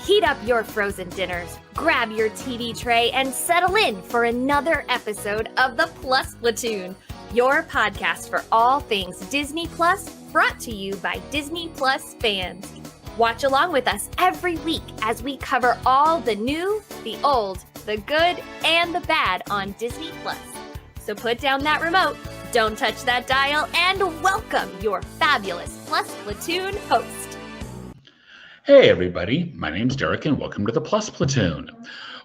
Heat up your frozen dinners, grab your TV tray, and settle in for another episode of the Plus Platoon, your podcast for all things Disney Plus, brought to you by Disney Plus fans. Watch along with us every week as we cover all the new, the old, the good, and the bad on Disney Plus. So put down that remote, don't touch that dial, and welcome your fabulous Plus Platoon host. Hey everybody, my name's Derek and welcome to the Plus Platoon.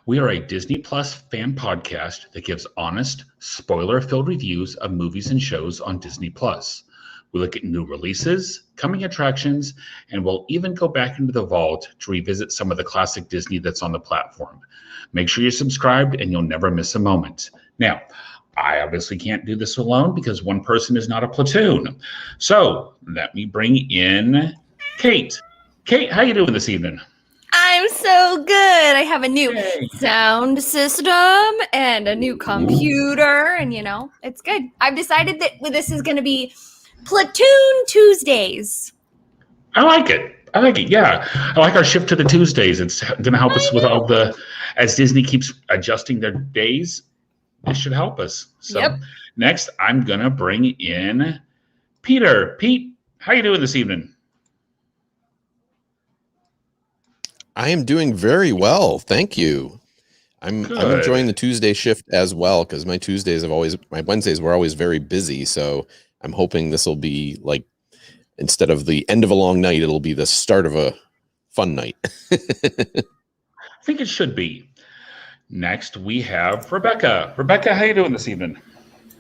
We are a Disney Plus fan podcast that gives honest, spoiler-filled reviews of movies and shows on Disney Plus. We look at new releases, coming attractions, and we'll even go back into the vault to revisit some of the classic Disney that's on the platform. Make sure you're subscribed and you'll never miss a moment. Now, I obviously can't do this alone because one person is not a platoon. So let me bring in Kate. Kate, how you doing this evening? I'm so good. I have a new sound system and a new computer, and it's good. I've decided that this is going to be Platoon Tuesdays. I like it. Yeah. I like our shift to the Tuesdays. It's going to help us with all as Disney keeps adjusting their days, this should help us. So Next, I'm going to bring in Peter. Pete, how you doing this evening? I am doing very well, thank you. I'm enjoying the Tuesday shift as well because my Wednesdays were always very busy. So I'm hoping this will be like, instead of the end of a long night, it'll be the start of a fun night. I think it should be. Next, we have Rebecca. Rebecca, how you doing this evening?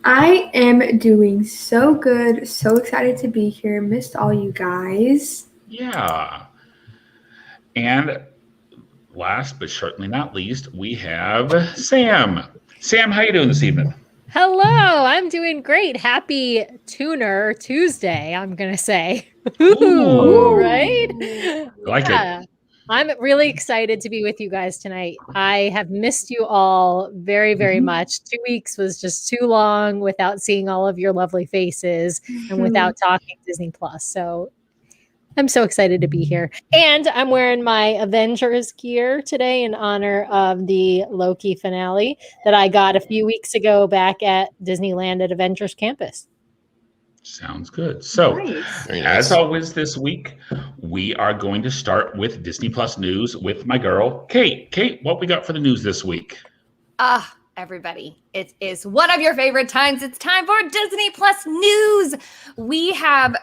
I am doing so good. So excited to be here. Missed all you guys. Yeah. And last but certainly not least, we have Sam. Sam, how you doing this evening? Hello, I'm doing great. Happy Tuner Tuesday, I'm going to say. Ooh, right? I like it. I'm really excited to be with you guys tonight. I have missed you all very, very much. 2 weeks was just too long without seeing all of your lovely faces and without talking Disney Plus. So I'm so excited to be here. And I'm wearing my Avengers gear today in honor of the Loki finale that I got a few weeks ago back at Disneyland at Avengers Campus. Sounds good. So, Nice. As always this week, we are going to start with Disney Plus news with my girl, Kate. Kate, what we got for the news this week? Everybody, it is one of your favorite times. It's time for Disney Plus news. We have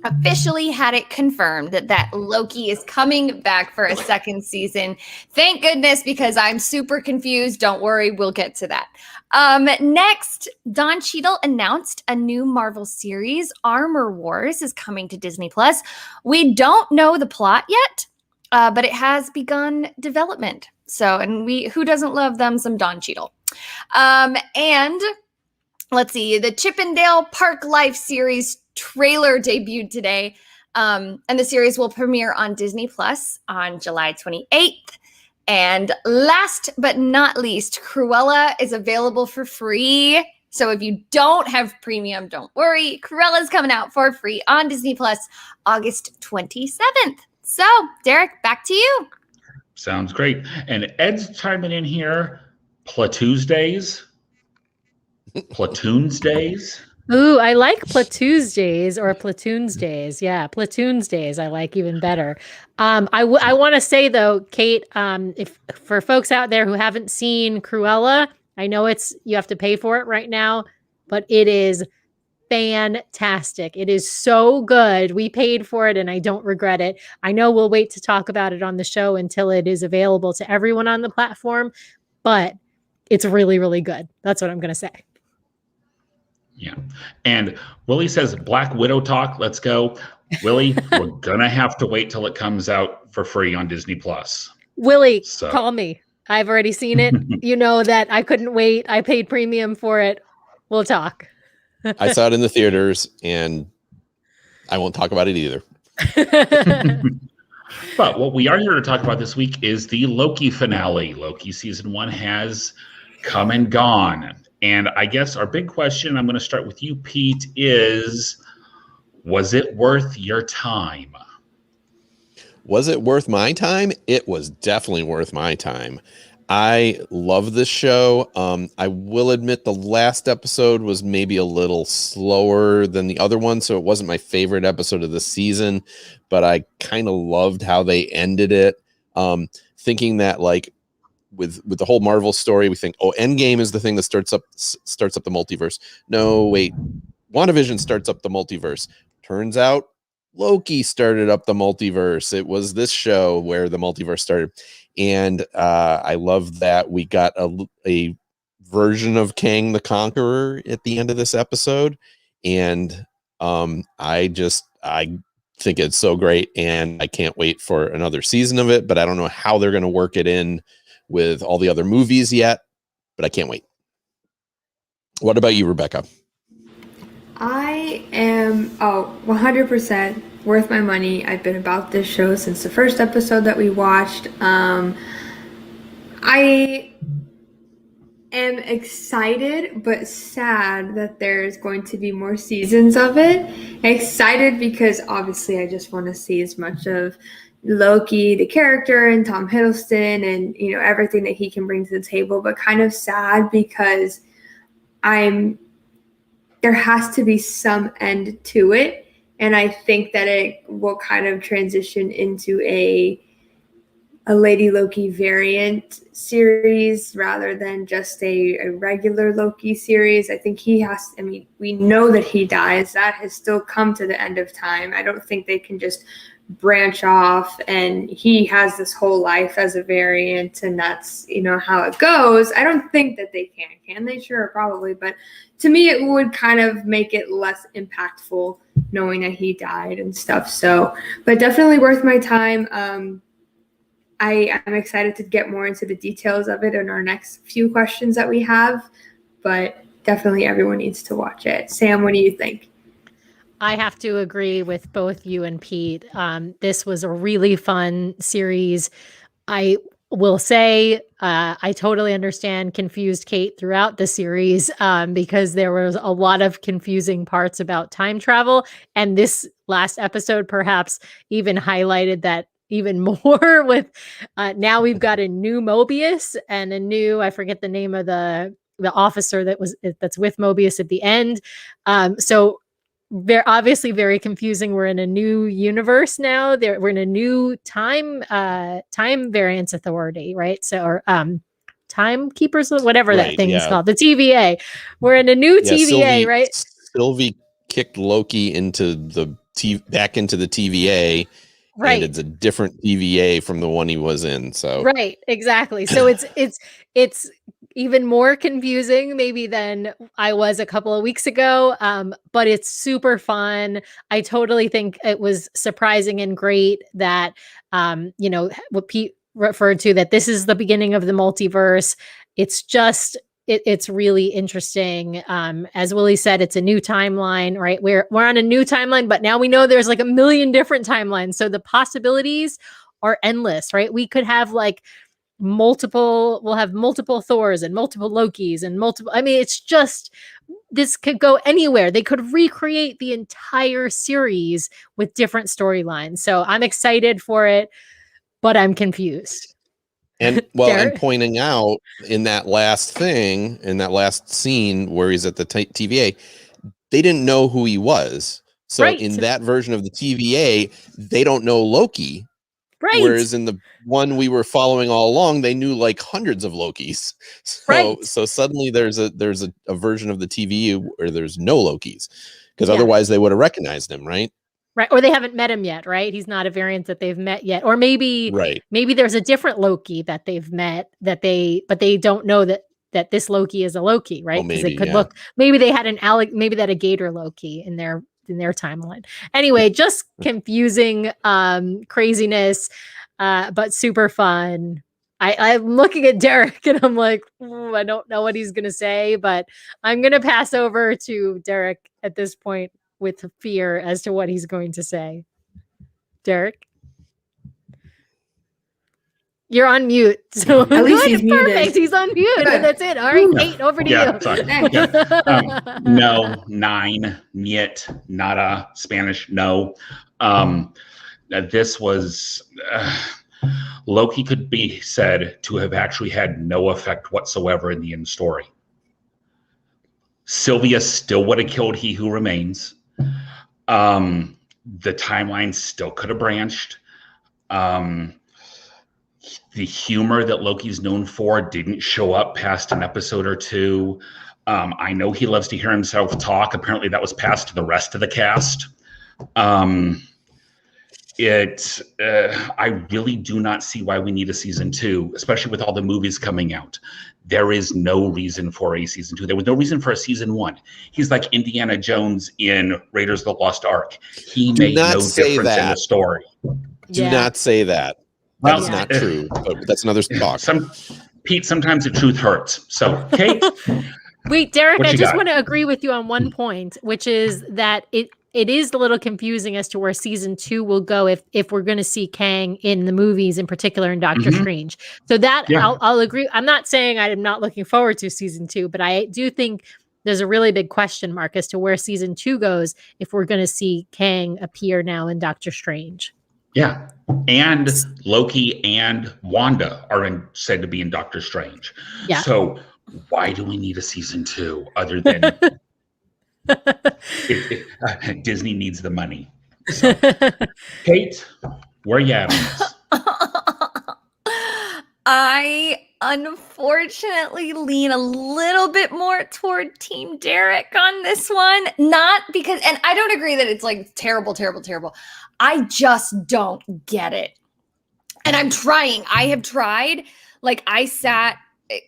officially had it confirmed that Loki is coming back for a second season. Thank goodness, because I'm super confused. Don't worry, we'll get to that. Next, Don Cheadle announced a new Marvel series, Armor Wars, is coming to Disney Plus. We don't know the plot yet, but it has begun development. So, and who doesn't love them some Don Cheadle? And let's see, the Chippendale Park Life series trailer debuted today, and the series will premiere on Disney Plus on July 28th. And last but not least, Cruella is available for free. So if you don't have premium, don't worry. Cruella is coming out for free on Disney Plus August 27th. So, Derek, back to you. Sounds great. And Ed's chiming in here. Platoons Days. Ooh, I like Platoons Days or Platoons Days. Yeah, Platoons Days I like even better. I want to say though, Kate, if for folks out there who haven't seen Cruella, I know you have to pay for it right now, but it is fantastic. It is so good. We paid for it and I don't regret it. I know we'll wait to talk about it on the show until it is available to everyone on the platform, but it's really, really good. That's what I'm going to say. Yeah. And Willie says Black Widow talk. Let's go. Willie, we're going to have to wait till it comes out for free on Disney Plus. Willie, call me. I've already seen it. You know that I couldn't wait. I paid premium for it. We'll talk. I saw it in the theaters and I won't talk about it either. But what we are here to talk about this week is the Loki finale. Loki Season 1 has come and gone. And I guess our big question, I'm going to start with you, Pete, is, was it worth your time? Was it worth my time? It was definitely worth my time. I love this show. I will admit the last episode was maybe a little slower than the other one, so it wasn't my favorite episode of the season, but I kind of loved how they ended it. Thinking that like with the whole Marvel story, we think, oh, Endgame is the thing that starts up the multiverse. No, wait. WandaVision starts up the multiverse. Turns out Loki started up the multiverse. It was this show where the multiverse started. And I love that we got a version of Kang the Conqueror at the end of this episode. And I think it's so great. And I can't wait for another season of it. But I don't know how they're going to work it in with all the other movies yet. But I can't wait. What about you, Rebecca? I am 100% worth my money. I've been about this show since the first episode that we watched. I am excited but sad that there's going to be more seasons of it. Excited because obviously I just want to see as much of Loki, the character, and Tom Hiddleston, and everything that he can bring to the table, but kind of sad because there has to be some end to it. And I think that it will kind of transition into a Lady Loki variant series rather than just a regular Loki series. I think we know that he dies. That has still come to the end of time. I don't think they can just branch off and he has this whole life as a variant and that's how it goes. I don't think that they can they? Sure, probably, but to me it would kind of make it less impactful knowing that he died and stuff. So but definitely worth my time. I am excited to get more into the details of it in our next few questions that we have, but definitely everyone needs to watch it. Sam, what do you think? I have to agree with both you and Pete. This was a really fun series. I will say I totally understand confused Kate throughout the series because there was a lot of confusing parts about time travel. And this last episode perhaps even highlighted that even more with now we've got a new Mobius and a new, I forget the name of the officer that's with Mobius at the end. So they're obviously very confusing. We're in a new universe now. We're in a new time variance authority, right? So, or timekeepers, whatever that thing is called, the TVA. We're in a new TVA, right? Sylvie kicked Loki back into the TVA, right? And it's a different TVA from the one he was in. So, right, exactly. So it's even more confusing maybe than I was a couple of weeks ago, but it's super fun. I totally think it was surprising and great that, what Pete referred to, that this is the beginning of the multiverse. It's just, it's really interesting. As Willie said, it's a new timeline, right? We're on a new timeline, but now we know there's like a million different timelines. So the possibilities are endless, right? We could have we'll have multiple Thors and multiple Lokis and it's just, this could go anywhere. They could recreate the entire series with different storylines. So I'm excited for it, but I'm confused. And and pointing out in that last scene where he's at the TVA, they didn't know who he was. So in that version of the TVA, they don't know Loki. Right. Whereas in the one we were following all along, they knew like hundreds of Lokis. So suddenly there's a version of the TVA where there's no Lokis, because otherwise they would have recognized him, right? Right. Or they haven't met him yet, right? He's not a variant that they've met yet. Or maybe there's a different Loki that they've met but they don't know that this Loki is a Loki, right? Because it could look, maybe they had maybe that a Gator Loki in their timeline. Anyway, just confusing craziness, but super fun. I'm looking at Derek and I'm like, I don't know what he's gonna say, but I'm gonna pass over to Derek at this point with fear as to what he's going to say. Derek, you're on mute. So at least he's perfect. muted. He's on mute. And that's it. All right, Kate, over to you. Sorry. No, nine, niet, nada, Spanish, no. This was Loki could be said to have actually had no effect whatsoever in the end story. Sylvia still would have killed He Who Remains. The timeline still could have branched. The humor that Loki's known for didn't show up past an episode or two. I know he loves to hear himself talk. Apparently that was passed to the rest of the cast. I really do not see why we need a season 2, especially with all the movies coming out. There is no reason for a season 2. There was no reason for a season 1. He's like Indiana Jones in Raiders of the Lost Ark. He made no difference in the story. Do not say that. Well, That's not true, but that's another talk. Pete, sometimes the truth hurts. So, Kate? Wait, Derek, I just got? want to agree with you on one point, which is that it is a little confusing as to where season 2 will go if we're going to see Kang in the movies, in particular in Doctor Strange. So that I'll agree. I'm not saying I'm not looking forward to season 2, but I do think there's a really big question mark as to where season 2 goes if we're going to see Kang appear now in Doctor Strange. Yeah. And Loki and Wanda are said to be in Doctor Strange. Yeah. So why do we need a season 2 other than Disney needs the money? So, Kate, where you at on this? I unfortunately lean a little bit more toward Team Derek on this one. Not because, and I don't agree that it's like terrible. I just don't get it. And I'm trying. I have tried. Like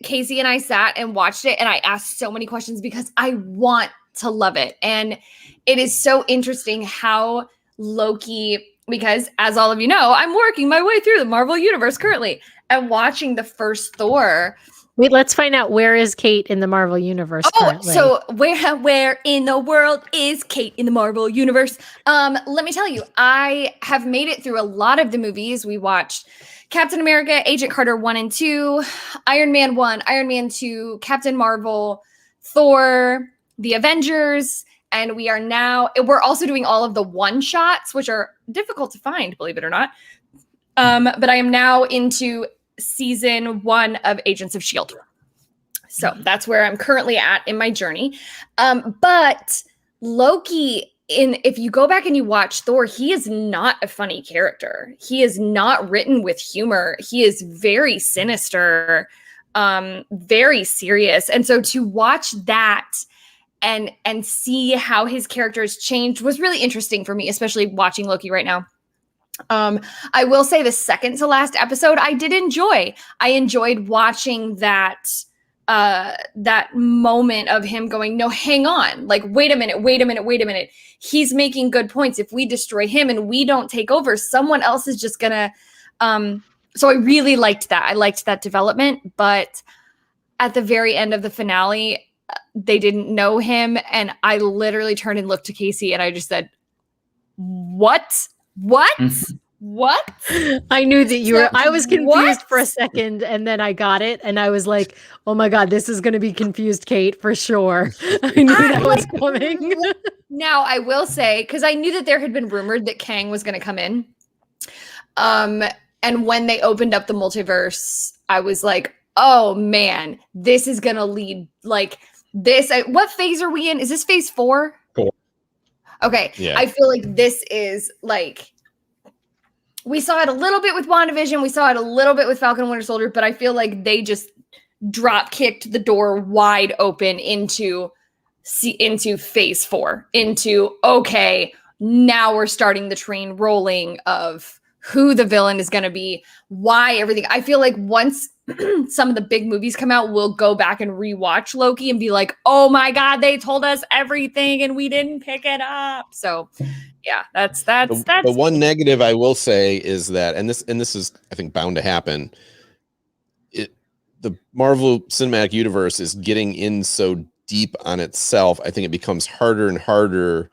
Casey and I sat and watched it, and I asked so many questions because I want to love it. And it is so interesting how Loki, because as all of you know, I'm working my way through the Marvel Universe currently and watching the first Thor. Wait, let's find out, where is Kate in the Marvel Universe currently? So where in the world is Kate in the Marvel Universe? Let me tell you, I have made it through a lot of the movies. We watched Captain America, Agent Carter 1 and 2, Iron Man 1, Iron Man 2, Captain Marvel, Thor, The Avengers, and we're also doing all of the one-shots, which are difficult to find, believe it or not. But I am now into season 1 of Agents of S.H.I.E.L.D. So that's where I'm currently at in my journey. But Loki, if you go back and you watch Thor, he is not a funny character. He is not written with humor. He is very sinister, very serious. And so to watch that and see how his character has changed was really interesting for me, especially watching Loki right now. I will say the second to last episode I did enjoy. I enjoyed watching that moment of him going, no, hang on. Like, wait a minute. He's making good points. If we destroy him and we don't take over, someone else is just gonna, so I really liked that. I liked that development, but at the very end of the finale, they didn't know him. And I literally turned and looked to Casey and I just said, what? What? I knew that you were. I was confused for a second, and then I got it, and I was like, "Oh my god, this is going to be confused, Kate, for sure." I knew that was coming. Now, I will say, because I knew that there had been rumored that Kang was going to come in, and when they opened up the multiverse, I was like, "Oh man, this is going to lead like this." What phase are we in? Is this phase 4? 4. Okay, yeah. I feel like this is like. We saw it a little bit with WandaVision. We saw it a little bit with Falcon and Winter Soldier, but I feel like they just drop kicked the door wide open into phase 4, into, okay, now we're starting the train rolling of who the villain is going to be, why everything. I feel like once some of the big movies come out, we'll go back and rewatch Loki and be like, oh my God, they told us everything and we didn't pick it up. So yeah, that's the one negative I will say is that, and this is, I think, bound to happen. The Marvel Cinematic Universe is getting in so deep on itself. I think it becomes harder and harder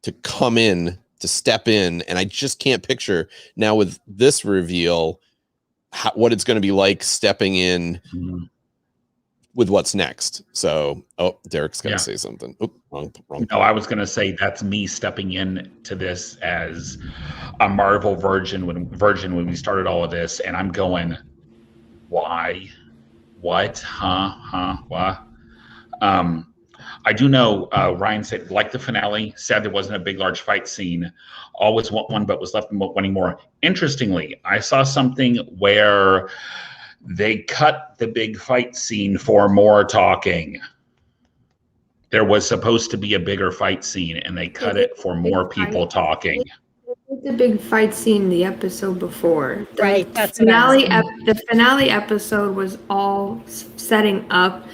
to come in, to step in, and I just can't picture now with this reveal what it's going to be like stepping in with what's next. So, Derek's got to say something. Oh, wrong. No, I was going to say that's me stepping in to this as a Marvel virgin when we started all of this, and I'm going, why, what, what? I do know Ryan said like the finale. Sad there wasn't a big, large fight scene. Always want one, but was left wanting more. Interestingly, I saw something where they cut the big fight scene for more talking. There was supposed to be a bigger fight scene, and they cut it for more people talking. The big fight scene the episode before. Right. That's the finale episode was all setting up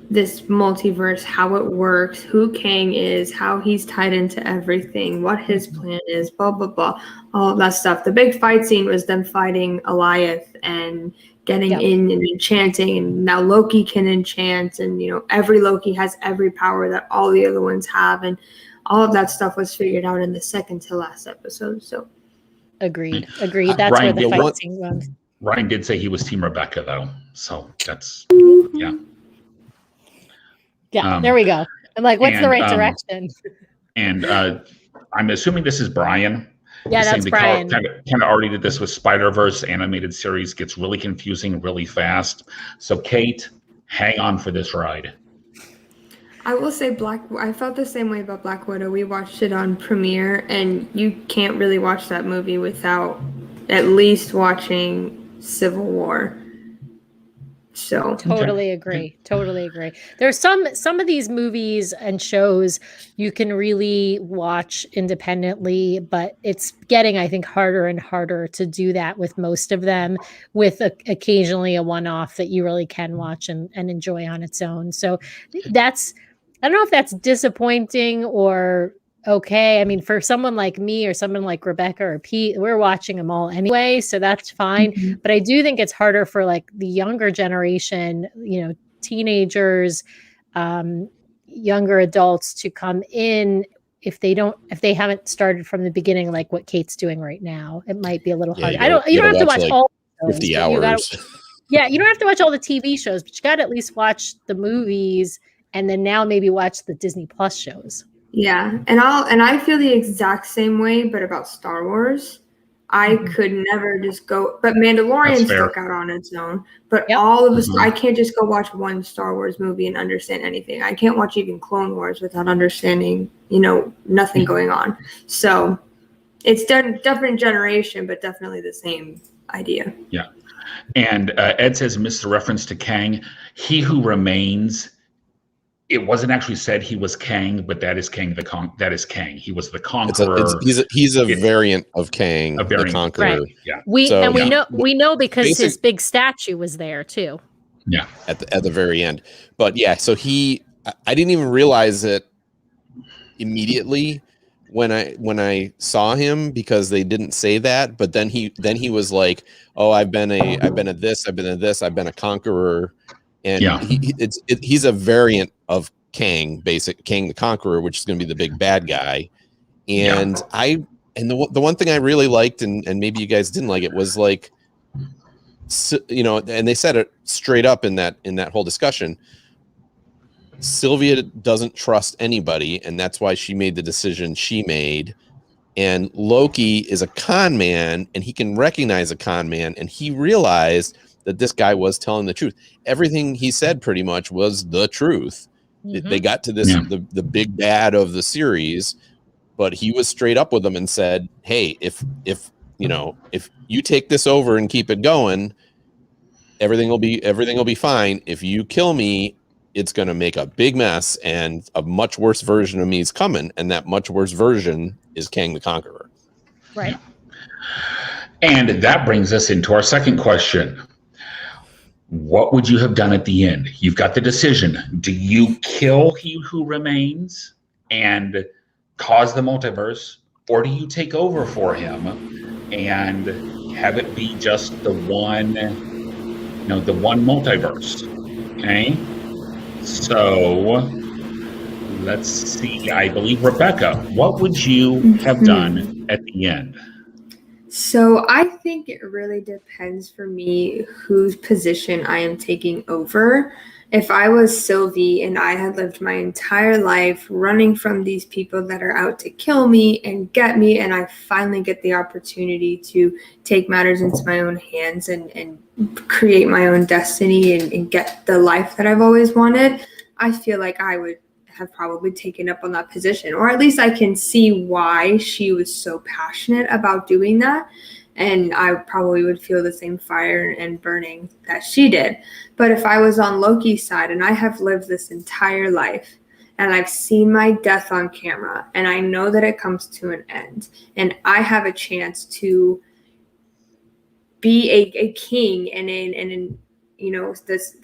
this multiverse, how it works, who Kang is, how he's tied into everything, what his plan is, blah, blah, blah, all of that stuff. The big fight scene was them fighting Eliath and getting in and enchanting, and now Loki can enchant, and every Loki has every power that all the other ones have, and all of that stuff was figured out in the second to last episode. So agreed. That's Ryan, where the fight scene runs. Ryan did say he was Team Rebecca though, so that's yeah. There we go. I'm like, what's the right direction? And I'm assuming this is Brian. Yeah, that's Brian. Kind of already did this with Spider-Verse animated series. Gets really confusing really fast. So Kate, hang on for this ride. I will say I felt the same way about Black Widow. We watched it on Premiere, and you can't really watch that movie without at least watching Civil War. So totally agree. There's some of these movies and shows you can really watch independently, but it's getting, I think, harder and harder to do that with most of them, with occasionally a one-off that you really can watch and enjoy on its own. So I don't know if that's disappointing or okay. I mean, for someone like me or someone like Rebecca or Pete, we're watching them all anyway, so that's fine. Mm-hmm. But I do think it's harder for like the younger generation, teenagers, younger adults to come in if they haven't started from the beginning, like what Kate's doing right now. It might be a little hard. You don't have to watch like all 50 hours. You don't have to watch all the TV shows, but you got to at least watch the movies, and then now maybe watch the Disney Plus shows. Yeah, and I feel the exact same way, but about Star Wars. I could never just go, but Mandalorian stuck out on its own. But all of us, I can't just go watch one Star Wars movie and understand anything. I can't watch even Clone Wars without understanding, nothing going on. So it's different generation, but definitely the same idea. Yeah. And Ed says, missed the reference to Kang. He who remains. It wasn't actually said he was Kang, but that is Kang that is Kang. He was the Conqueror. He's a variant of Kang, the Conqueror. Right. Yeah. We know because his big statue was there too. Yeah. At the very end. But yeah, so I didn't even realize it immediately when I saw him, because they didn't say that. But then he was like, "Oh, I've been a this, I've been a conqueror." And he's a variant of Kang, Kang the Conqueror, which is going to be the big bad guy. And the one thing I really liked, and maybe you guys didn't like it, was like, and they said it straight up in that whole discussion. Sylvia doesn't trust anybody, and that's why she made the decision she made. And Loki is a con man, and he can recognize a con man, and he realized that this guy was telling the truth. Everything he said pretty much was the truth. Mm-hmm. They got to this, the big bad of the series, but he was straight up with them and said, "Hey, if you take this over and keep it going, everything will be fine. If you kill me, it's going to make a big mess, and a much worse version of me is coming, and that much worse version is Kang the Conqueror." Right. And that brings us into our second question. What would you have done at the end? You've got the decision. Do you kill he who remains and cause the multiverse, or do you take over for him and have it be just the one multiverse? Okay. So let's see. I believe Rebecca, what would you have done at the end? So I think it really depends for me whose position I am taking over. If I was Sylvie and I had lived my entire life running from these people that are out to kill me and get me, and I finally get the opportunity to take matters into my own hands and create my own destiny and get the life that I've always wanted, I feel like I would have probably taken up on that position, or at least I can see why she was so passionate about doing that. And I probably would feel the same fire and burning that she did. But if I was on Loki's side and I have lived this entire life and I've seen my death on camera and I know that it comes to an end and I have a chance to be a king and this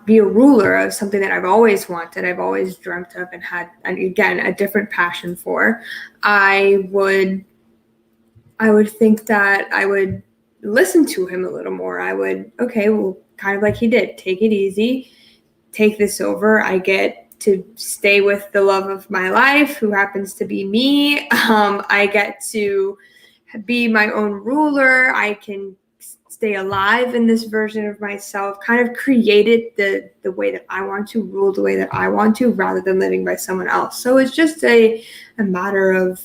be a ruler of something that I've always wanted, I've always dreamt of and had, and again, a different passion for, I would think that I would listen to him a little more. I would, okay, well, kind of like he did, take it easy, take this over. I get to stay with the love of my life, who happens to be me. I get to be my own ruler. I can stay alive in this version of myself, kind of create it the way that I want to, rule the way that I want to, rather than living by someone else. So it's just a matter of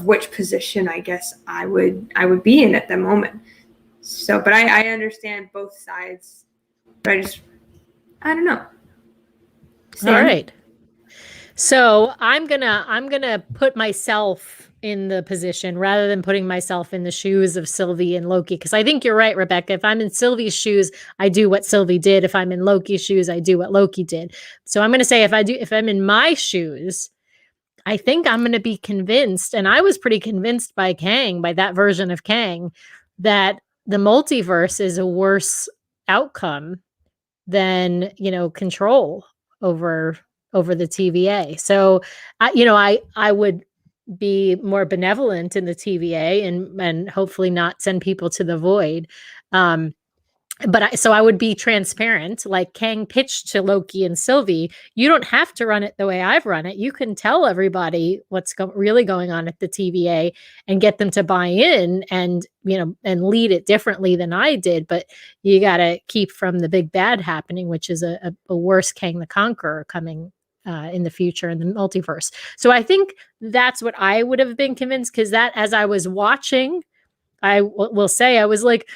which position I guess I would be in at the moment. So, but I understand both sides, but I don't know. All right. So I'm gonna put myself in the position rather than putting myself in the shoes of Sylvie and Loki. Because I think you're right, Rebecca. If I'm in Sylvie's shoes, I do what Sylvie did. If I'm in Loki's shoes, I do what Loki did. So I'm gonna say if I'm in my shoes, I think I'm gonna be convinced, and I was pretty convinced by Kang, by that version of Kang, that the multiverse is a worse outcome than, control over the TVA. So I would be more benevolent in the TVA and hopefully not send people to the void. So I would be transparent, like Kang pitched to Loki and Sylvie. You don't have to run it the way I've run it. You can tell everybody what's really going on at the TVA and get them to buy in and lead it differently than I did. But you got to keep from the big bad happening, which is a worse Kang the Conqueror coming in the future in the multiverse. So I think that's what I would have been convinced, because that, as I was watching, I will say I was like,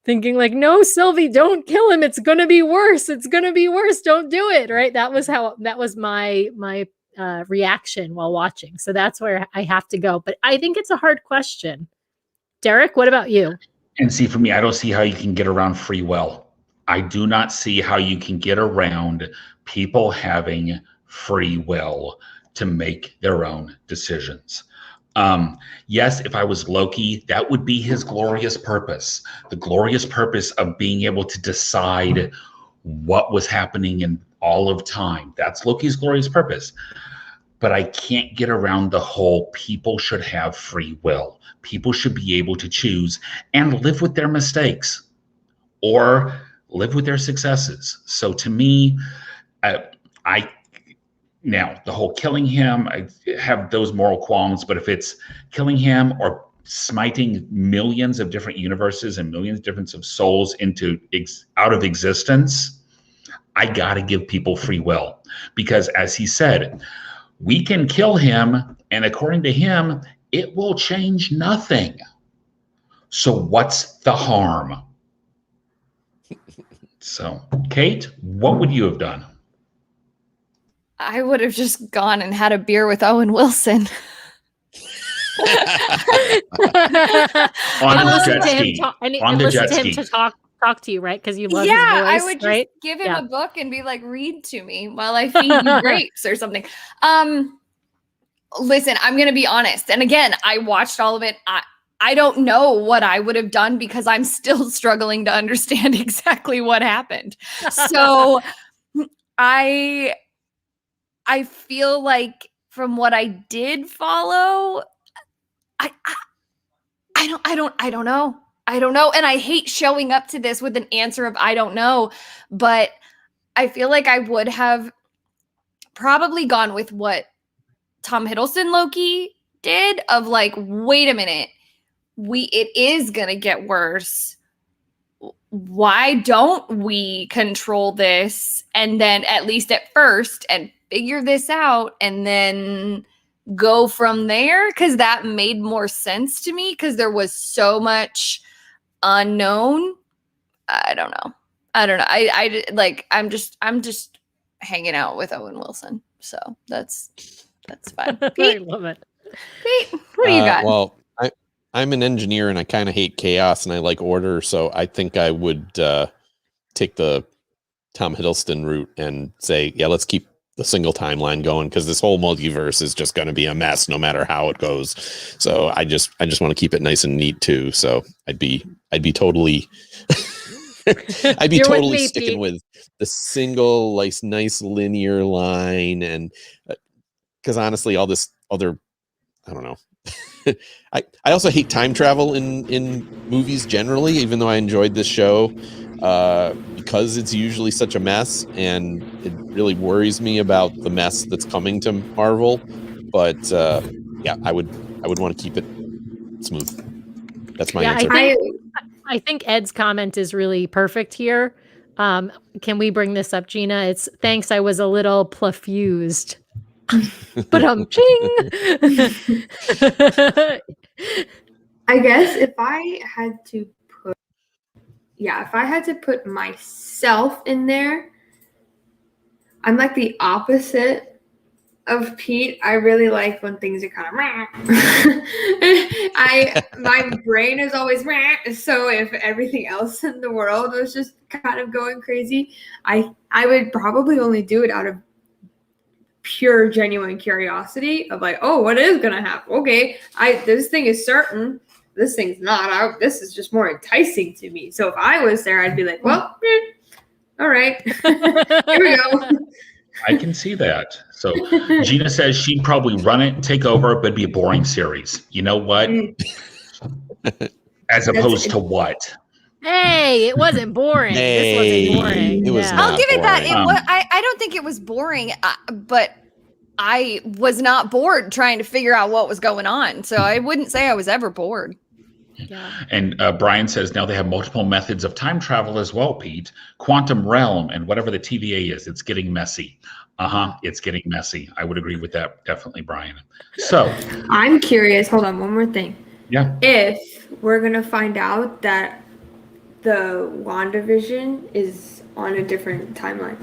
thinking like, no, Sylvie, don't kill him. It's going to be worse. It's going to be worse. Don't do it. Right. That was my reaction while watching. So that's where I have to go. But I think it's a hard question. Derek, what about you? And see, for me, I don't see how you can get around free will. I do not see how you can get around people having free will to make their own decisions. Yes, if I was Loki, that would be his glorious purpose, the glorious purpose of being able to decide what was happening in all of time. That's Loki's glorious purpose. But I can't get around the whole people should have free will. People should be able to choose and live with their mistakes or live with their successes. So to me, now, the whole killing him, I have those moral qualms, but if it's killing him or smiting millions of different universes and millions of different souls out of existence, I got to give people free will. Because as he said, we can kill him, and according to him, it will change nothing. So what's the harm? So, Kate, what would you have done? I would have just gone and had a beer with Owen Wilson. On the jet ski. And listen to him to talk to you, right? Because you love his voice, I would just right? give him a book and be like, read to me while I feed you grapes or something. Listen, I'm going to be honest. And again, I watched all of it. I don't know what I would have done because I'm still struggling to understand exactly what happened. So I feel like from what I did follow, I don't know. I don't know. And I hate showing up to this with an answer of I don't know, but I feel like I would have probably gone with what Tom Hiddleston Loki did, of like, wait a minute. it is going to get worse. Why don't we control this and then at least at first and figure this out and then go from there? Because that made more sense to me because there was so much unknown. I don't know. I'm just hanging out with Owen Wilson. So that's fine. I Pete, love it. what do you got? Well, I'm an engineer and I kind of hate chaos and I like order. So I think I would take the Tom Hiddleston route and say, yeah, let's keep the single timeline going because this whole multiverse is just going to be a mess no matter how it goes. So I just want to keep it nice and neat too. So I'd be totally I'd be You're with totally me, sticking Pete. with the single, like, nice linear line, and because honestly, all this other, I don't know. I also hate time travel in movies generally, even though I enjoyed this show, because it's usually such a mess, and it really worries me about the mess that's coming to Marvel. But yeah, I would want to keep it smooth. That's my answer. I think Ed's comment is really perfect here. Can we bring this up, Gina? It's thanks. I was a little plafused. But ching. I guess if I had to put myself in there, I'm like the opposite of Pete. I really like when things are kind of my brain is always so if everything else in the world was just kind of going crazy, I would probably only do it out of pure genuine curiosity of like, oh, what is gonna happen? Okay, this thing is certain, this thing's not. This is just more enticing to me. So if I was there, I'd be like, well, all right, here we go. I can see that. So Gina says she'd probably run it and take over, but it'd be a boring series. You know what? As opposed to what? Hey, it wasn't boring. This wasn't boring. It was Yeah. not I'll give it that. boring. I don't think it was boring, but I was not bored trying to figure out what was going on. So I wouldn't say I was ever bored. Yeah. And Brian says now they have multiple methods of time travel as well, Pete. Quantum realm and whatever the TVA is, it's getting messy. It's getting messy. I would agree with that. Definitely, Brian. So I'm curious. Hold on, one more thing. Yeah. If we're going to find out that the WandaVision is on a different timeline.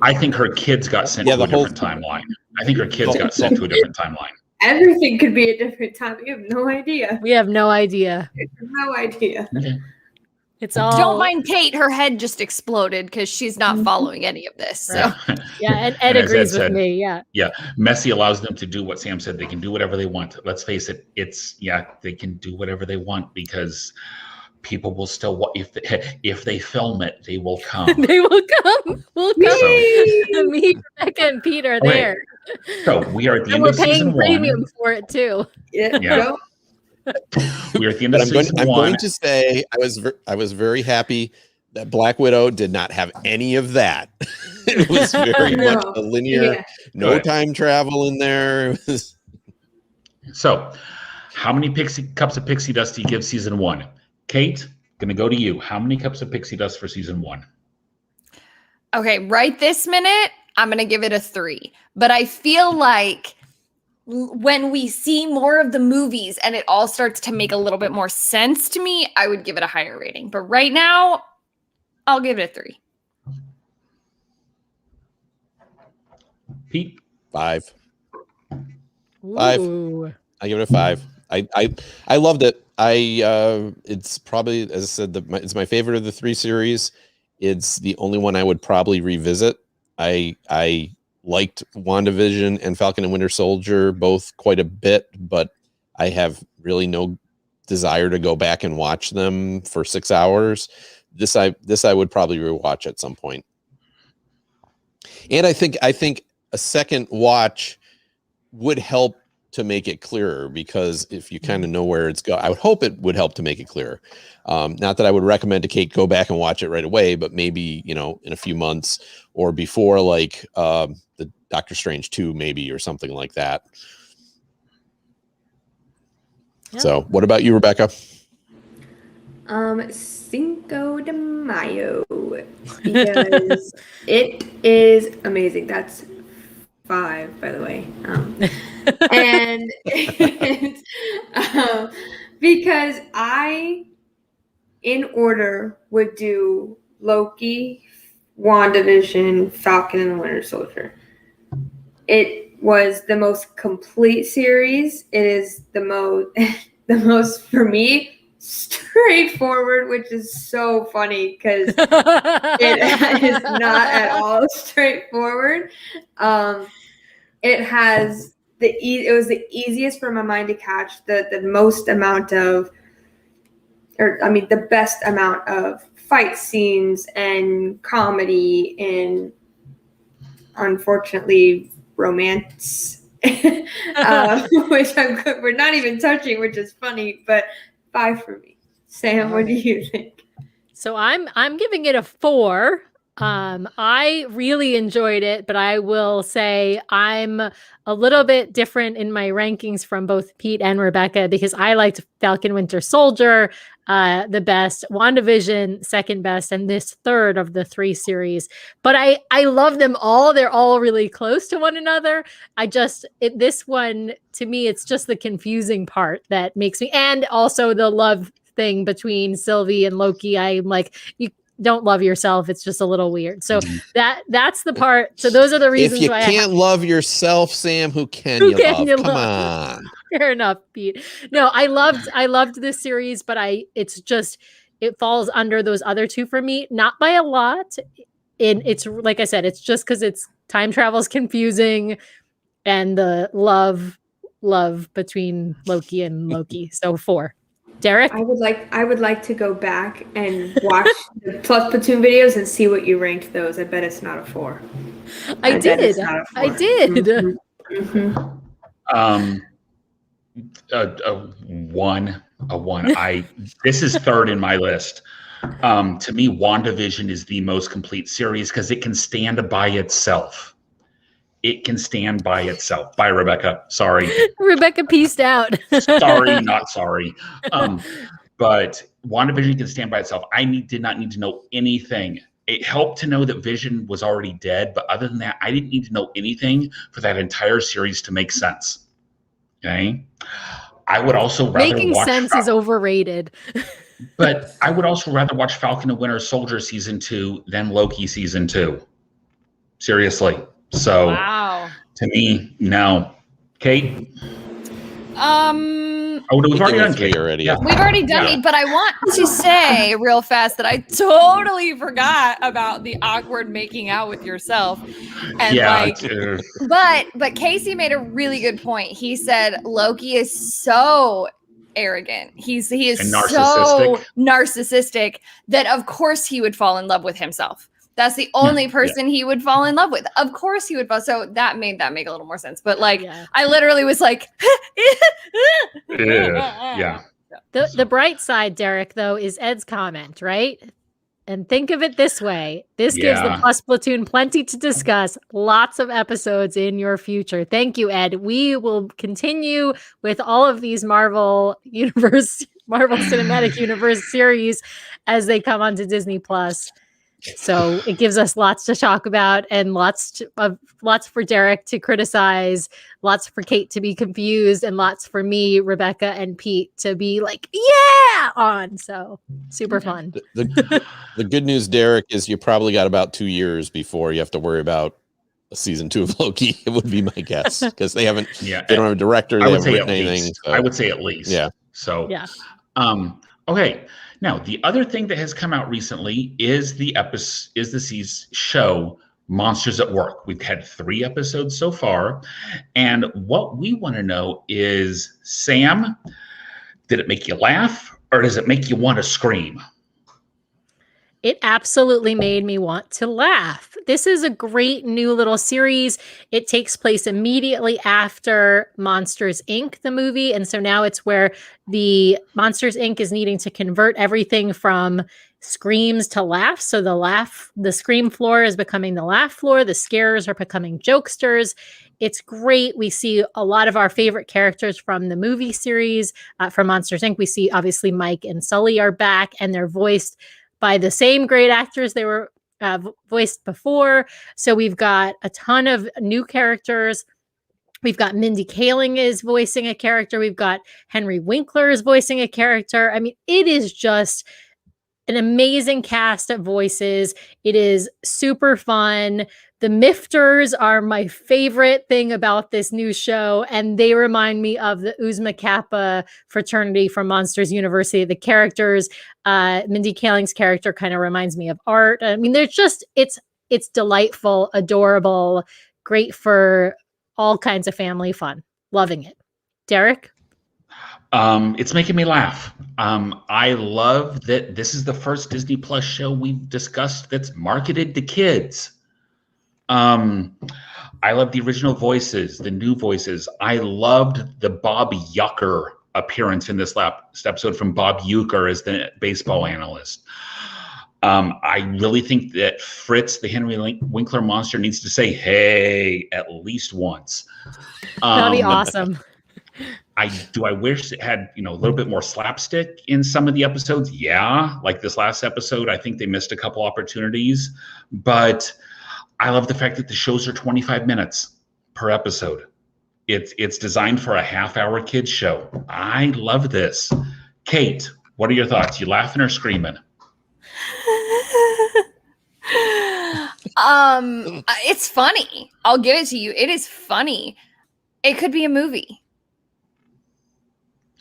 I think her kids got sent to a different timeline. I think her kids got sent to a different timeline. Everything could be a different time. We have no idea. We have no idea. No idea. Okay. It's all. Don't mind Kate. Her head just exploded because she's not following any of this. So Yeah, and Ed And as agrees Ed with said, me. Yeah. Yeah, messy allows them to do what Sam said. They can do whatever they want. Let's face it. They can do whatever they want because people will still, if they film it, they will come. They will come. We'll come. So- Me, Rebecca, and Pete are Okay. there. So we are at the And end we're of paying season premium one. for it too. Yeah. Yep. We are at the end But of season I'm one. going to say I was very happy that Black Widow did not have any of that. It was very No. much a linear, Yeah. no Good. time travel in there. It was, So, how many cups of pixie dust do you give season one? Kate, going to go to you. How many cups of pixie dust for season one? okay, right this minute, I'm going to give it a 3. But I feel like when we see more of the movies and it all starts to make a little bit more sense to me, I would give it a higher rating. But right now, I'll give it a 3. Pete? 5. 5. Ooh. I give it a 5. I loved it. It's probably, as I said, it's my favorite of the 3 series. It's the only one I would probably revisit. I liked WandaVision and Falcon and Winter Soldier both quite a bit, but I have really no desire to go back and watch them for 6 hours. This I would probably rewatch at some point. And I think a second watch would help to make it clearer, because if you kind of know where it's going, I would hope it would help to make it clearer. Not that I would recommend to Kate go back and watch it right away, but maybe, in a few months or before, like the Doctor Strange 2 maybe, or something like that. Yeah. So what about you, Rebecca? Cinco de Mayo, because it is amazing. That's 5, by the way. And because I, in order, would do Loki, WandaVision, Falcon and the Winter Soldier. It was the most complete series. It is the most for me straightforward, which is so funny because it is not at all straightforward. It has it was the easiest for my mind to catch, the most amount of, the best amount of fight scenes and comedy and, unfortunately, romance, which we're not even touching, which is funny, but 5 for me. Sam, what do you think? So I'm giving it a 4. I really enjoyed it, but I will say I'm a little bit different in my rankings from both Pete and Rebecca, because I liked Falcon Winter Soldier the best, WandaVision second best, and this third of the 3 series. But I love them all. They're all really close to one another. This one, to me, it's just the confusing part that makes me, and also the love thing between Sylvie and Loki. I'm like, you don't love yourself. It's just a little weird. So that's the part. So those are the reasons if you why can't love yourself, Sam, who can Who you can love? you Come love? on. Fair enough, Pete. No, I loved this series, but it falls under those other 2 for me, not by a lot. And it's, like I said, it's just because it's time travel is confusing, and the love between Loki and Loki. So 4. Derek? I would like to go back and watch the Plus Platoon videos and see what you ranked those. I bet it's not a 4. I did. I did. Mm-hmm. A one. This is third in my list. To me, WandaVision is the most complete series because it can stand by itself. It can stand by itself. Bye, Rebecca. Sorry. Rebecca pieced out. Sorry, not sorry. But WandaVision can stand by itself. I did not need to know anything. It helped to know that Vision was already dead, but other than that, I didn't need to know anything for that entire series to make sense. Okay? I would also rather Making watch sense is overrated. But I would also rather watch Falcon and Winter Soldier season 2 than Loki season 2. Seriously. So Wow. to me, no. Kate? We've already done Kate already. Yeah. We've already done it, but I want to say real fast that I totally forgot about the awkward making out with yourself. And but Casey made a really good point. He said Loki is so arrogant. He is so narcissistic that of course he would fall in love with himself. That's the only person he would fall in love with. Of course he would fall. So that made that make a little more sense. But I literally was like, yeah. The bright side, Derek, though, is Ed's comment, right? And think of it this way. This gives the Plus Platoon plenty to discuss. Lots of episodes in your future. Thank you, Ed. We will continue with all of these Marvel Cinematic Universe series as they come onto Disney Plus. So it gives us lots to talk about, and lots for Derek to criticize, lots for Kate to be confused, and lots for me, Rebecca, and Pete to be like, yeah, on. So super fun. The good news, Derek, is you probably got about 2 years before you have to worry about a season 2 of Loki. It would be my guess, because they haven't. They don't have a director. They haven't written anything. So. I would say at least. Yeah. So. Yeah. Okay. Now, the other thing that has come out recently is the show Monsters at Work. We've had 3 episodes so far. And what we want to know is, Sam, did it make you laugh, or does it make you want to scream? It absolutely made me want to laugh. This is a great new little series. It takes place immediately after Monsters Inc., the movie. And so now it's where the Monsters Inc. is needing to convert everything from screams to laughs. So the scream floor is becoming the laugh floor. The scarers are becoming jokesters. It's great. We see a lot of our favorite characters from the movie series. From Monsters Inc., we see obviously Mike and Sully are back, and they're voiced by the same great actors they were voiced before. So we've got a ton of new characters. We've got Mindy Kaling is voicing a character. We've got Henry Winkler is voicing a character. I mean, it is just an amazing cast of voices. It is super fun. The Mifters are my favorite thing about this new show, and they remind me of the Uzma Kappa fraternity from Monsters University. The characters, Mindy Kaling's character kind of reminds me of Art. I mean, there's just, it's delightful, adorable, great for all kinds of family fun. Loving it. Derek? It's making me laugh. I love that this is the first Disney Plus show we've discussed that's marketed to kids. I love the original voices, the new voices. I loved the Bob Uecker appearance in this last episode from Bob Uecker as the baseball analyst. I really think that Fritz, the Henry Winkler monster, needs to say "hey" at least once. That'd be awesome. I wish it had, a little bit more slapstick in some of the episodes. Yeah, like this last episode, I think they missed a couple opportunities. But I love the fact that the shows are 25 minutes per episode. It's designed for a half-hour kids show. I love this. Kate, what are your thoughts? You laughing or screaming? It's funny. I'll give it to you. It is funny. It could be a movie.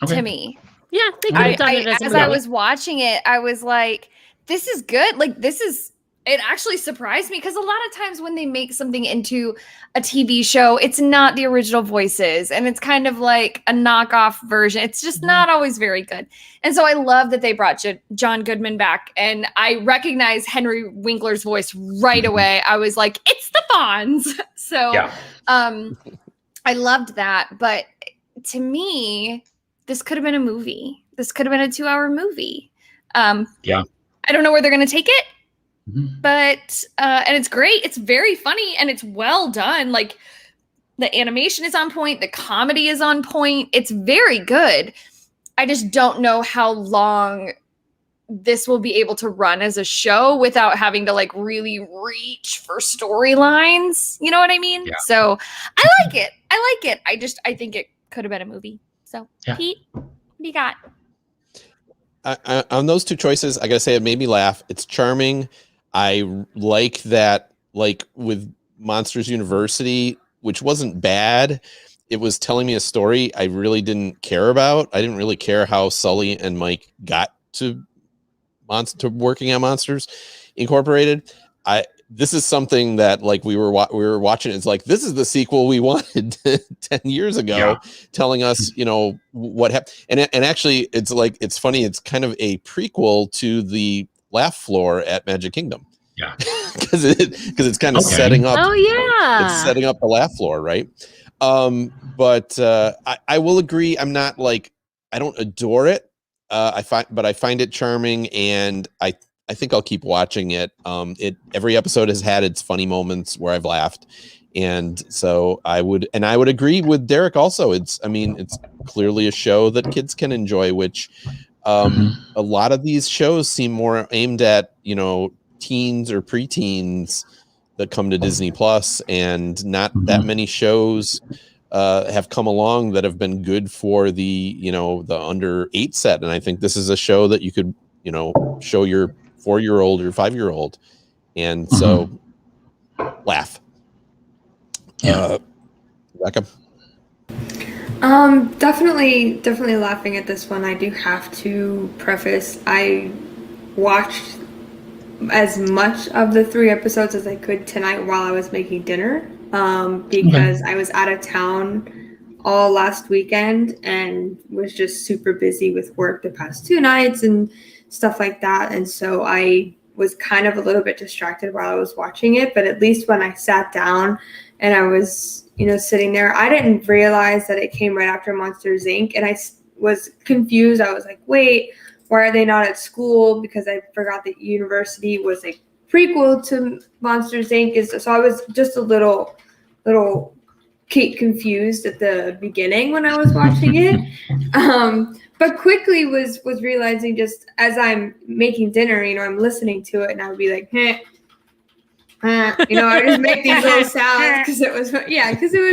Okay. To me. Yeah, they could have done it as a movie. I was watching it, I was like, this is good. Like, it actually surprised me because a lot of times when they make something into a TV show, it's not the original voices and it's kind of like a knockoff version. It's just not always very good. And so I love that they brought John Goodman back, and I recognize Henry Winkler's voice right away. I was like, it's the Fonz. So Yeah. I loved that. But to me, this could have been a movie. This could have been a 2-hour movie. Yeah. I don't know where they're going to take it. Mm-hmm. But and it's great. It's very funny and it's well done. Like, the animation is on point. The comedy is on point. It's very good. I just don't know how long this will be able to run as a show without having to like really reach for storylines. You know what I mean? Yeah. So I like it. I think it could have been a movie. So Yeah. Pete, what do you got? On those two choices, I gotta say it made me laugh. It's charming. I like that, like with Monsters University, which wasn't bad. It was telling me a story I really didn't care about. I didn't really care how Sully and Mike got to working on Monsters Incorporated. This is something that like we were watching. It's like, this is the sequel we wanted 10 years ago, telling us, what happened. And actually, it's like, it's funny. It's kind of a prequel to the laugh floor at Magic Kingdom. Yeah. Because it's kind of setting up. Oh yeah. It's setting up the laugh floor, right? But I will agree. I'm not like, I don't adore it. I find it charming, and I think I'll keep watching it. Every episode has had its funny moments where I've laughed. And so I would agree with Derek also. It's clearly a show that kids can enjoy, which a lot of these shows seem more aimed at, teens or preteens that come to Disney Plus, and not that many shows have come along that have been good for the, the under 8 set. And I think this is a show that you could, show your 4-year-old or 5-year-old. And so laugh. Rebecca? Definitely laughing at this one. I do have to preface, I watched as much of the 3 episodes as I could tonight while I was making dinner, because I was out of town all last weekend and was just super busy with work the past 2 nights and stuff like that. And so I was kind of a little bit distracted while I was watching it, but at least when I sat down and I was, sitting there, I didn't realize that it came right after Monsters, Inc. And I was confused. I was like, wait, why are they not at school? Because I forgot that University was a prequel to Monsters, Inc. So I was just a little Kate confused at the beginning when I was watching it. But quickly was realizing, just as I'm making dinner, I'm listening to it and I would be like, I just make these little sounds because it was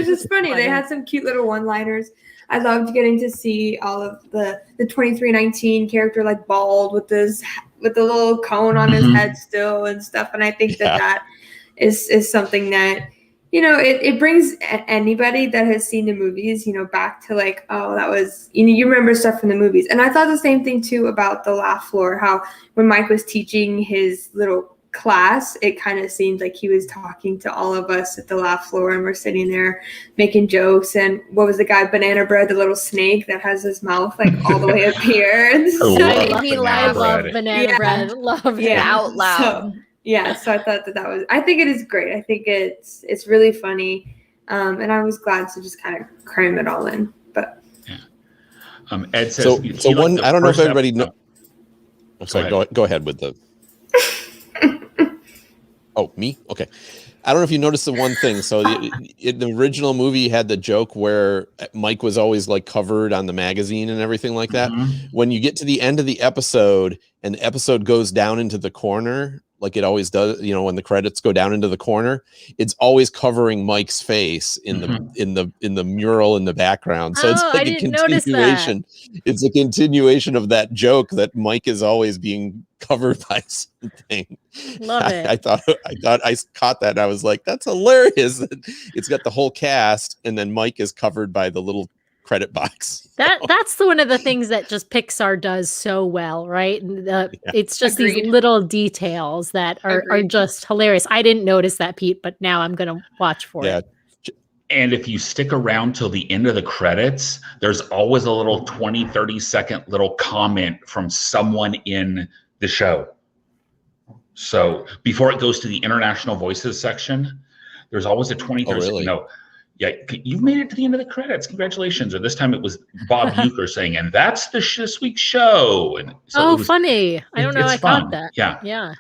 just funny. They had some cute little one-liners. I loved getting to see all of the 2319 character, like bald with the little cone on his head still and stuff. And I think that is something that, it brings anybody that has seen the movies, back to like, oh, that was, you remember stuff from the movies. And I thought the same thing too about the laugh floor, how when Mike was teaching his little class, it kind of seemed like he was talking to all of us at the laugh floor, and we're sitting there making jokes. And what was the guy, Banana Bread, the little snake that has his mouth like all the way up here? I love Banana Bread. Love it out loud. So I thought that was, I think it is great. I think it's really funny. And I was glad to just kind of cram it all in. But Ed says, so one, I don't know if everybody knows. I'm sorry, go ahead with the. Oh, me? Okay. I don't know if you noticed the one thing. So the original movie had the joke where Mike was always like covered on the magazine and everything like that. When you get to the end of the episode and the episode goes down into the corner, like it always does, when the credits go down into the corner, it's always covering Mike's face in the mural in the background. So it's like a continuation. It's a continuation of that joke that Mike is always being covered by something. Love it. I thought I caught that and I was like, that's hilarious. It's got the whole cast and then Mike is covered by the little credit box. That's one of the things that just Pixar does so well, right? It's just these little details that are just hilarious. I didn't notice that, Pete, but now I'm going to watch for it. And if you stick around till the end of the credits, there's always a little 20, 30-second little comment from someone in the show. So before it goes to the international voices section, there's always a 20, 30 second, yeah, you've made it to the end of the credits. Congratulations. Or this time it was Bob Uecker saying, and that's this week's show. And so funny. I don't know. I caught that. Yeah.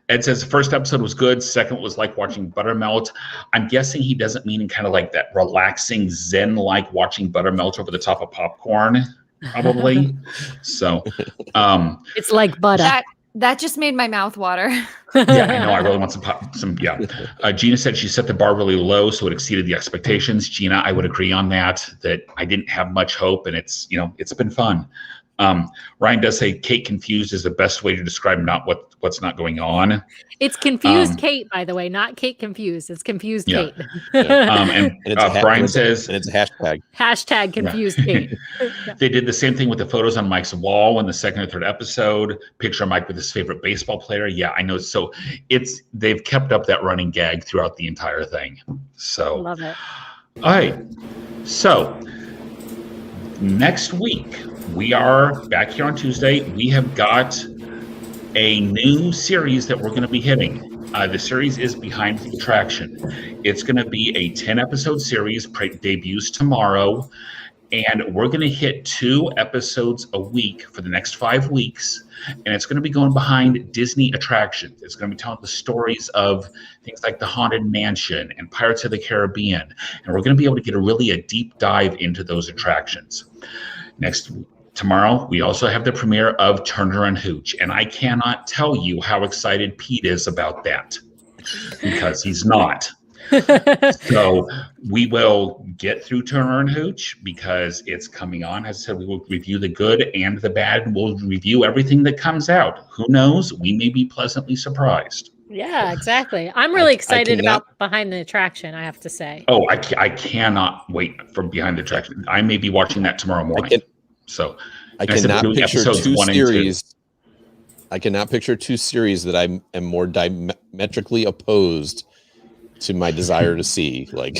Ed says the first episode was good. Second was like watching butter melt. I'm guessing he doesn't mean in kind of like that relaxing Zen-like watching butter melt over the top of popcorn, probably. So it's like butter. That just made my mouth water. Yeah, I know. I really want some. Gina said she set the bar really low, so it exceeded the expectations. Gina, I would agree on that I didn't have much hope, and it's been fun. Ryan does say Kate confused is the best way to describe what's not going on. It's confused Kate, by the way, not Kate confused. It's confused Kate. And Brian says it's a hashtag. Hashtag confused Kate. They did the same thing with the photos on Mike's wall in the second or third episode. Picture Mike with his favorite baseball player. Yeah, I know. So they've kept up that running gag throughout the entire thing. So love it. All right. So next week, we are back here on Tuesday. We have got a new series that we're going to be hitting. The series is Behind the Attraction. It's going to be a 10-episode series, debuts tomorrow, and we're going to hit 2 episodes a week for the next 5 weeks, and it's going to be going behind Disney attractions. It's going to be telling the stories of things like the Haunted Mansion and Pirates of the Caribbean, and we're going to be able to get a deep dive into those attractions. Tomorrow, we also have the premiere of Turner and Hooch, and I cannot tell you how excited Pete is about that because he's not. So we will get through Turner and Hooch because it's coming on. As I said, we will review the good and the bad, and we'll review everything that comes out. Who knows? We may be pleasantly surprised. Yeah, exactly. I'm really excited about Behind the Attraction, I have to say. Oh, I cannot wait for Behind the Attraction. I may be watching that tomorrow morning. I cannot picture 2 series. I cannot picture 2 series that I am more diametrically opposed to my desire to see. Like,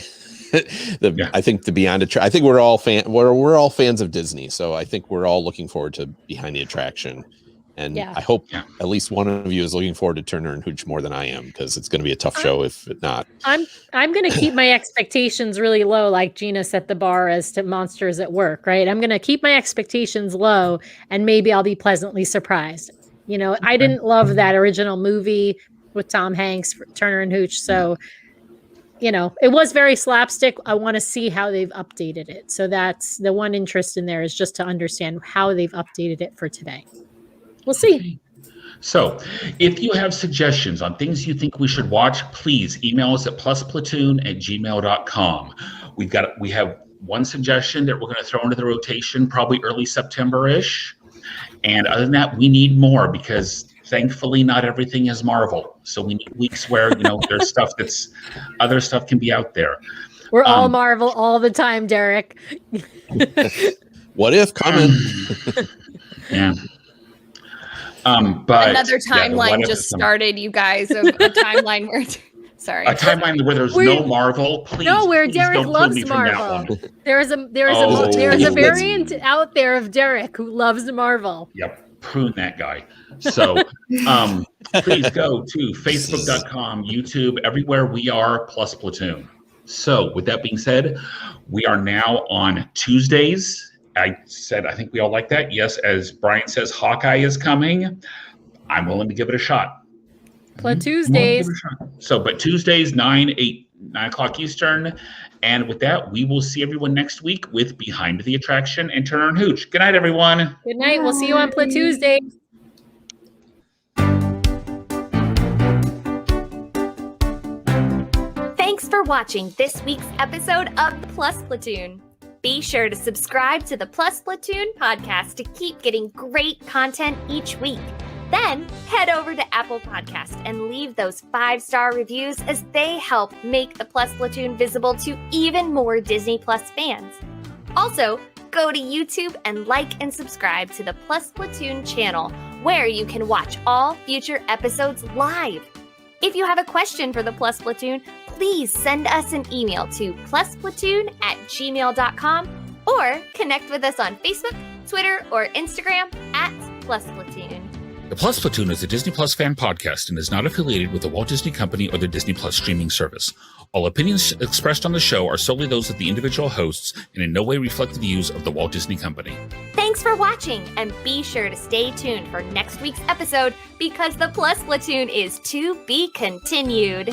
I think the Beyond Attraction. I think we're all fans of Disney, so I think we're all looking forward to Behind the Attraction. And Yeah. I hope Yeah. at least one of you is looking forward to Turner and Hooch more than I am, because it's going to be a tough show if not. I'm going to keep my expectations really low, like Gina set the bar as to Monsters at Work, right? I'm going to keep my expectations low, and maybe I'll be pleasantly surprised. You know, I didn't love that original movie with Tom Hanks, Turner and Hooch, so you know, it was very slapstick. I want to see how they've updated it. So that's the one interest in there, is just to understand how they've updated it for today. We'll see. Okay. So, if you have suggestions on things you think we should watch, please email us at plusplatoon@gmail.com. We have one suggestion that we're going to throw into the rotation probably early September-ish. And other than that, we need more, because thankfully not everything is Marvel. So we need weeks where, you know, there's stuff that's other stuff can be out there. We're all Marvel all the time, Derek. What if coming? Yeah. But another timeline just started, you guys, of a timeline where sorry. A timeline where there's no Marvel, please. No, where please Derek don't pull loves me from that Marvel. one. There's a variant out there of Derek who loves Marvel. Yep, prune that guy. So please go to facebook.com, YouTube, everywhere we are, Plus Platoon. So with that being said, we are now on Tuesdays. I think we all like that. Yes, as Brian says, Hawkeye is coming. I'm willing to give it a shot. Tuesdays. So, but Tuesdays, 9 o'clock Eastern. And with that, we will see everyone next week with Behind the Attraction and Turner and Hooch. Good night, everyone. Good night. We'll see you on Tuesday. Thanks for watching this week's episode of the Plus Platoon. Be sure to subscribe to the Plus Platoon podcast to keep getting great content each week. Then head over to Apple Podcast and leave those 5-star reviews, as they help make the Plus Platoon visible to even more Disney Plus fans. Also, go to YouTube and like and subscribe to the Plus Platoon channel, where you can watch all future episodes live. If you have a question for the Plus Platoon, please send us an email to plusplatoon@gmail.com, or connect with us on Facebook, Twitter, or Instagram @plusplatoon. The Plus Platoon is a Disney Plus fan podcast and is not affiliated with the Walt Disney Company or the Disney Plus streaming service. All opinions expressed on the show are solely those of the individual hosts and in no way reflect the views of the Walt Disney Company. Thanks for watching, and be sure to stay tuned for next week's episode, because the Plus Platoon is to be continued.